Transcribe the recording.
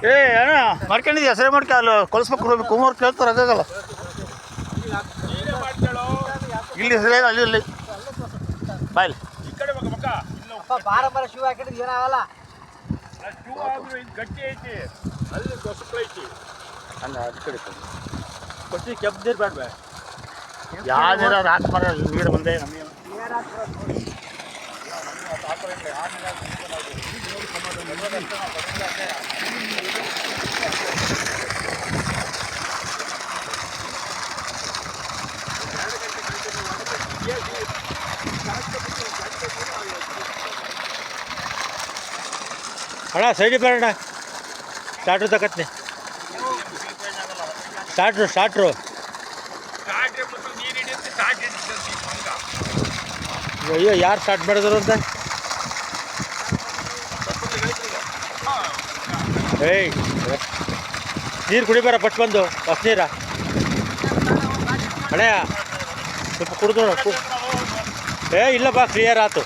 ಏ ಅಣ್ಣ ಮಾಡ್ಕೊಂಡಿದ್ಯಾ ಸರಿ ಮಾಡ್ಕೊ ಅಲ್ಲಿ ಕೊಲಿಸ್ಬೇಕು ಕುಮಾರ್ ಕೇಳ್ತಾರೆ ಅದಾಗಲ್ಲ ಇಲ್ಲಿ ಸರಿ ಅಲ್ಲಿ ಇಲ್ಲಿ ಬಾಯ್ ಬಾರ ಬಾರ ಶೂ ಹಾಕಿದ್ರೆ ಏನಾಗಲ್ಲ ಗಟ್ಟಿ ಐತಿ ಅಲ್ಲಿ ದೊಸಕು ಐತಿ ಅಲ್ಲ ಅದು ಕಡೆ ಕೊಚ್ಚಿ ಕೆಬ್ಬದಿರ್ ಬೇಡ ಯಾವ್ದಾರ ರಾತ್ ಮರ ನೀರು ಬಂದೆ ನಮಗೆ ಅಣ್ಣ ಸೈಡಿ ಬರೋಣ ಸ್ಟಾರ್ಟ್ರು ತಗತ್ನಿ ಸ್ಟಾರ್ಟ್ರು ಅಯ್ಯೋ ಯಾರು ಸ್ಟಾರ್ಟ್ ಮಾಡಿದ್ರು ಅಂತ ಏಯ್ ನೀರು ಕುಡಿಬಾರ ಫಸ್ಟ್ ಬಂದು ಫಸ್ಟ್ ನೀರ ಅಣ್ಣಯ್ಯ ಸ್ವಲ್ಪ ಕುಡಿದು ಏ ಇಲ್ಲಪ್ಪ ಕ್ಲಿಯರ್ ಆಯ್ತು